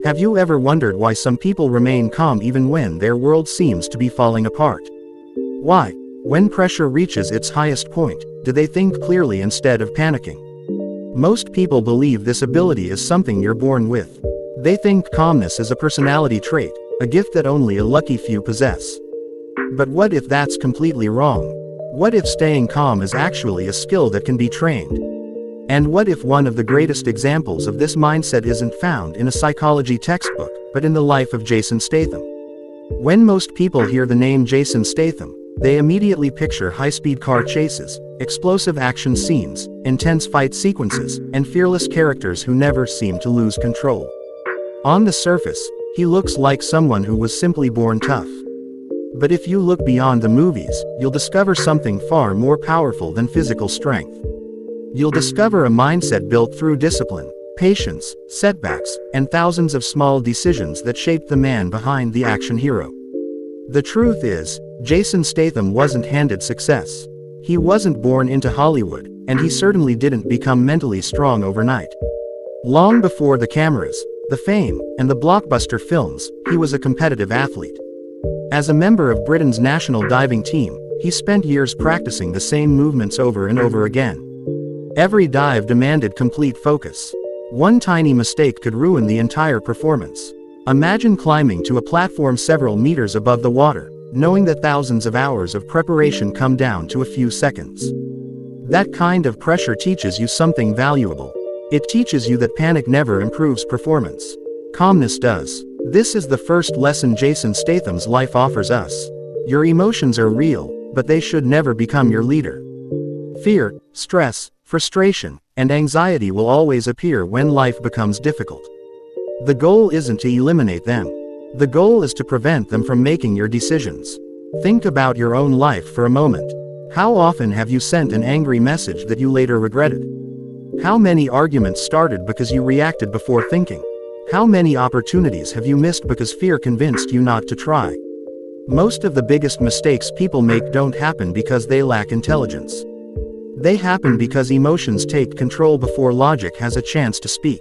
Have you ever wondered why some people remain calm even when their world seems to be falling apart? Why, when pressure reaches its highest point, do they think clearly instead of panicking? Most people believe this ability is something you're born with. They think calmness is a personality trait, a gift that only a lucky few possess. But what if that's completely wrong? What if staying calm is actually a skill that can be trained? And what if one of the greatest examples of this mindset isn't found in a psychology textbook, but in the life of Jason Statham? When most people hear the name Jason Statham, they immediately picture high-speed car chases, explosive action scenes, intense fight sequences, and fearless characters who never seem to lose control. On the surface, he looks like someone who was simply born tough. But if you look beyond the movies, you'll discover something far more powerful than physical strength. You'll discover a mindset built through discipline, patience, setbacks, and thousands of small decisions that shaped the man behind the action hero. The truth is, Jason Statham wasn't handed success. He wasn't born into Hollywood, and he certainly didn't become mentally strong overnight. Long before the cameras, the fame, and the blockbuster films, he was a competitive athlete. As a member of Britain's national diving team, he spent years practicing the same movements over and over again. Every dive demanded complete focus. One tiny mistake could ruin the entire performance. Imagine climbing to a platform several meters above the water, knowing that thousands of hours of preparation come down to a few seconds. That kind of pressure teaches you something valuable. It teaches you that panic never improves performance. Calmness does. This is the first lesson Jason Statham's life offers us. Your emotions are real, but they should never become your leader. Fear, stress, frustration, and anxiety will always appear when life becomes difficult. The goal isn't to eliminate them. The goal is to prevent them from making your decisions. Think about your own life for a moment. How often have you sent an angry message that you later regretted? How many arguments started because you reacted before thinking? How many opportunities have you missed because fear convinced you not to try? Most of the biggest mistakes people make don't happen because they lack intelligence. They happen because emotions take control before logic has a chance to speak.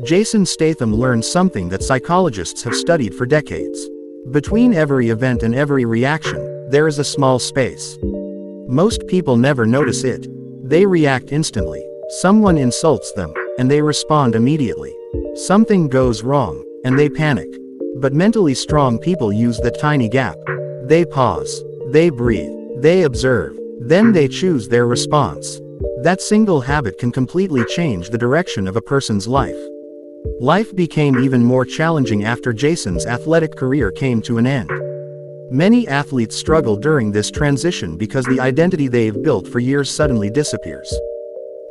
Jason Statham learned something that psychologists have studied for decades. Between every event and every reaction, there is a small space. Most people never notice it. They react instantly. Someone insults them, and they respond immediately. Something goes wrong, and they panic. But mentally strong people use that tiny gap. They pause. They breathe. They observe. Then they choose their response. That single habit can completely change the direction of a person's life. Life became even more challenging after Jason's athletic career came to an end. Many athletes struggle during this transition because the identity they've built for years suddenly disappears.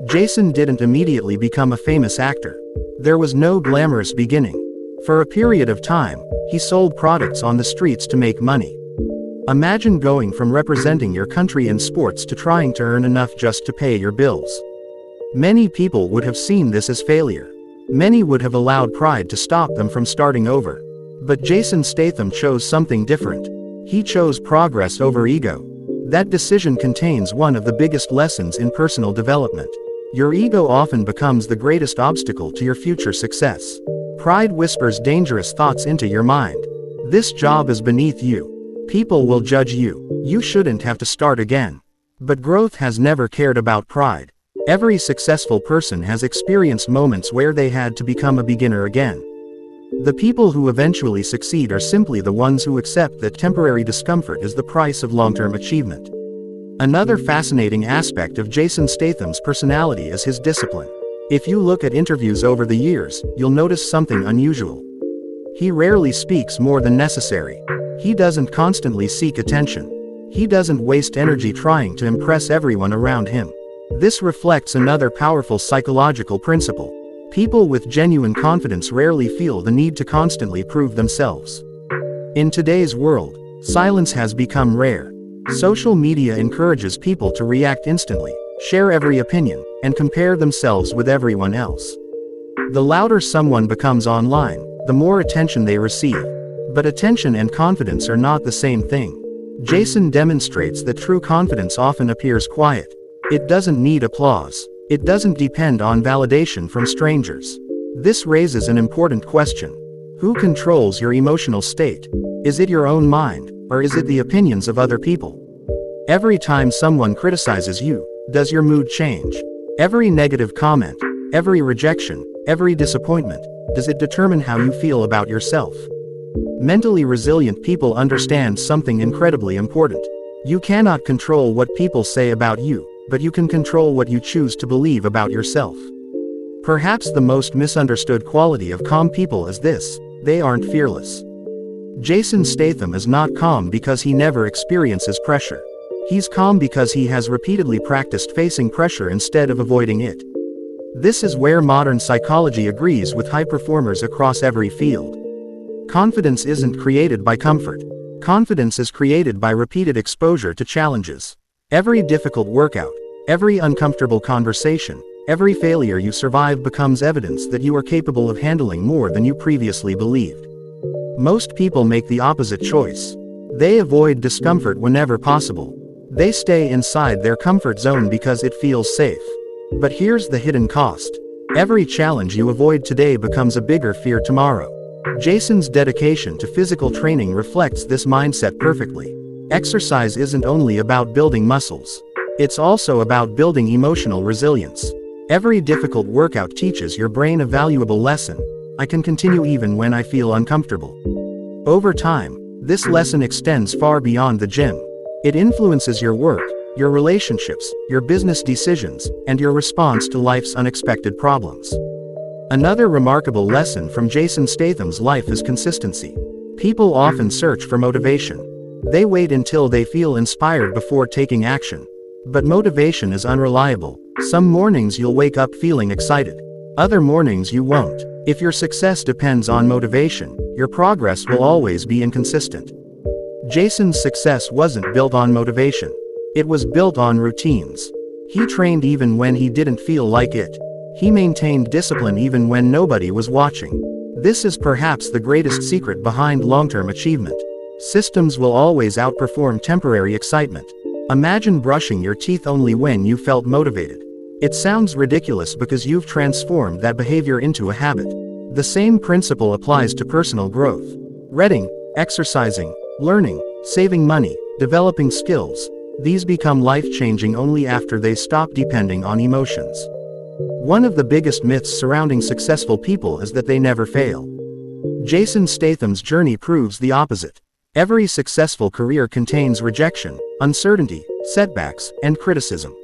Jason didn't immediately become a famous actor. There was no glamorous beginning. For a period of time, he sold products on the streets to make money. Imagine going from representing your country in sports to trying to earn enough just to pay your bills. Many people would have seen this as failure. Many would have allowed pride to stop them from starting over. But Jason Statham chose something different. He chose progress over ego. That decision contains one of the biggest lessons in personal development. Your ego often becomes the greatest obstacle to your future success. Pride whispers dangerous thoughts into your mind. This job is beneath you. People will judge you. You shouldn't have to start again. But growth has never cared about pride. Every successful person has experienced moments where they had to become a beginner again. The people who eventually succeed are simply the ones who accept that temporary discomfort is the price of long-term achievement. Another fascinating aspect of Jason Statham's personality is his discipline. If you look at interviews over the years, you'll notice something unusual. He rarely speaks more than necessary. He doesn't constantly seek attention. He doesn't waste energy trying to impress everyone around him. This reflects another powerful psychological principle. People with genuine confidence rarely feel the need to constantly prove themselves. In today's world, silence has become rare. Social media encourages people to react instantly, share every opinion, and compare themselves with everyone else. The louder someone becomes online, the more attention they receive. But attention and confidence are not the same thing. Jason demonstrates that true confidence often appears quiet. It doesn't need applause. It doesn't depend on validation from strangers. This raises an important question. Who controls your emotional state? Is it your own mind, or is it the opinions of other people? Every time someone criticizes you, does your mood change? Every negative comment, every rejection, every disappointment, does it determine how you feel about yourself? Mentally resilient people understand something incredibly important. You cannot control what people say about you, but you can control what you choose to believe about yourself. Perhaps the most misunderstood quality of calm people is this: they aren't fearless. Jason Statham is not calm because he never experiences pressure. He's calm because he has repeatedly practiced facing pressure instead of avoiding it. This is where modern psychology agrees with high performers across every field. Confidence isn't created by comfort. Confidence is created by repeated exposure to challenges. Every difficult workout, every uncomfortable conversation, every failure you survive becomes evidence that you are capable of handling more than you previously believed. Most people make the opposite choice. They avoid discomfort whenever possible. They stay inside their comfort zone because it feels safe. But here's the hidden cost. Every challenge you avoid today becomes a bigger fear tomorrow. Jason's dedication to physical training reflects this mindset perfectly. Exercise isn't only about building muscles. It's also about building emotional resilience. Every difficult workout teaches your brain a valuable lesson: I can continue even when I feel uncomfortable. Over time, this lesson extends far beyond the gym. It influences your work, your relationships, your business decisions, and your response to life's unexpected problems. Another remarkable lesson from Jason Statham's life is consistency. People often search for motivation. They wait until they feel inspired before taking action. But motivation is unreliable. Some mornings you'll wake up feeling excited. Other mornings you won't. If your success depends on motivation, your progress will always be inconsistent. Jason's success wasn't built on motivation. It was built on routines. He trained even when he didn't feel like it. He maintained discipline even when nobody was watching. This is perhaps the greatest secret behind long-term achievement. Systems will always outperform temporary excitement. Imagine brushing your teeth only when you felt motivated. It sounds ridiculous because you've transformed that behavior into a habit. The same principle applies to personal growth. Reading, exercising, learning, saving money, developing skills. These become life-changing only after they stop depending on emotions. One of the biggest myths surrounding successful people is that they never fail. Jason Statham's journey proves the opposite. Every successful career contains rejection, uncertainty, setbacks, and criticism.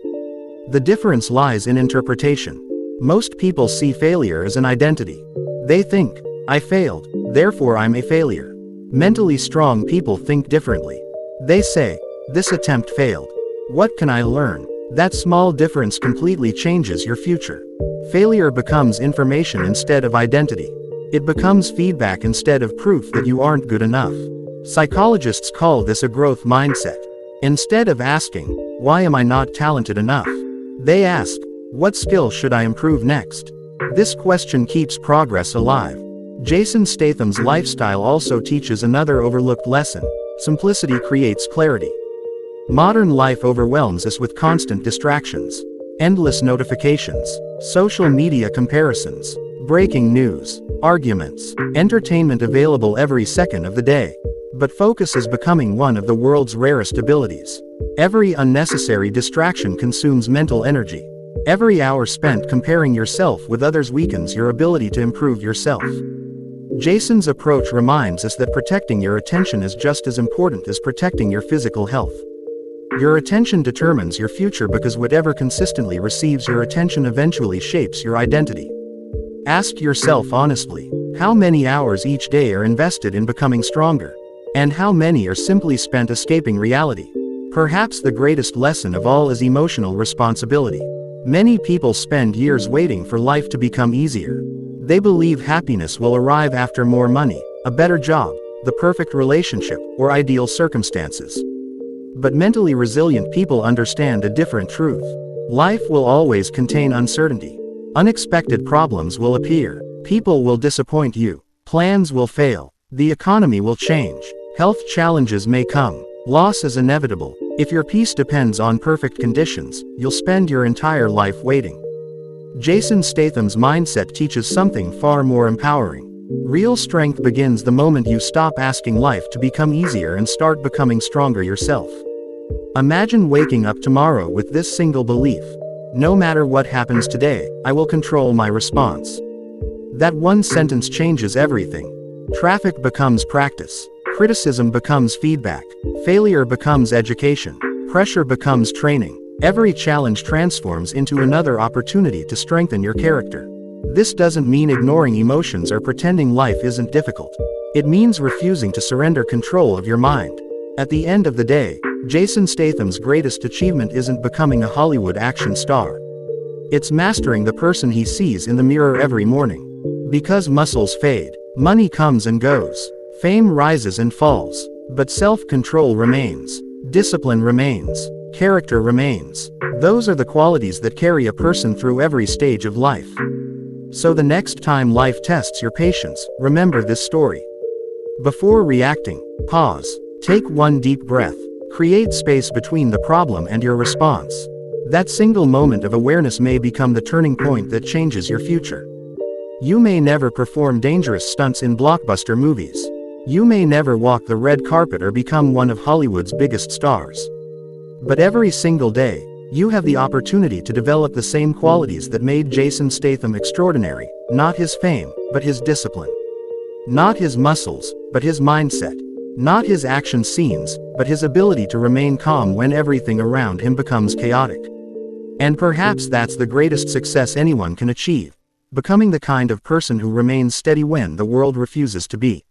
The difference lies in interpretation. Most people see failure as an identity. They think, I failed, therefore I'm a failure. Mentally strong people think differently. They say, this attempt failed. What can I learn? That small difference completely changes your future. Failure becomes information instead of identity. It becomes feedback instead of proof that you aren't good enough. Psychologists call this a growth mindset. Instead of asking, why am I not talented enough? They ask, what skill should I improve next? This question keeps progress alive. Jason Statham's lifestyle also teaches another overlooked lesson: simplicity creates clarity. Modern life overwhelms us with constant distractions. Endless notifications, social media comparisons, breaking news, arguments, entertainment available every second of the day. But focus is becoming one of the world's rarest abilities. Every unnecessary distraction consumes mental energy. Every hour spent comparing yourself with others weakens your ability to improve yourself. Jason's approach reminds us that protecting your attention is just as important as protecting your physical health. Your attention determines your future because whatever consistently receives your attention eventually shapes your identity. Ask yourself honestly, how many hours each day are invested in becoming stronger? And how many are simply spent escaping reality? Perhaps the greatest lesson of all is emotional responsibility. Many people spend years waiting for life to become easier. They believe happiness will arrive after more money, a better job, the perfect relationship, or ideal circumstances. But mentally resilient people understand a different truth. Life will always contain uncertainty. Unexpected problems will appear. People will disappoint you. Plans will fail. The economy will change. Health challenges may come. Loss is inevitable. If your peace depends on perfect conditions, you'll spend your entire life waiting. Jason Statham's mindset teaches something far more empowering. Real strength begins the moment you stop asking life to become easier and start becoming stronger yourself. Imagine waking up tomorrow with this single belief: no matter what happens today, I will control my response. That one sentence changes everything. Traffic becomes practice. Criticism becomes feedback. Failure becomes education. Pressure becomes training. Every challenge transforms into another opportunity to strengthen your character. This doesn't mean ignoring emotions or pretending life isn't difficult. It means refusing to surrender control of your mind. At the end of the day, Jason Statham's greatest achievement isn't becoming a Hollywood action star. It's mastering the person he sees in the mirror every morning. Because muscles fade, money comes and goes, fame rises and falls, but self-control remains, discipline remains, character remains. Those are the qualities that carry a person through every stage of life. So the next time life tests your patience, remember this story. Before reacting, pause, take one deep breath, create space between the problem and your response. That single moment of awareness may become the turning point that changes your future. You may never perform dangerous stunts in blockbuster movies. You may never walk the red carpet or become one of Hollywood's biggest stars. But every single day, you have the opportunity to develop the same qualities that made Jason Statham extraordinary: not his fame, but his discipline. Not his muscles, but his mindset. Not his action scenes, but his ability to remain calm when everything around him becomes chaotic. And perhaps that's the greatest success anyone can achieve: becoming the kind of person who remains steady when the world refuses to be.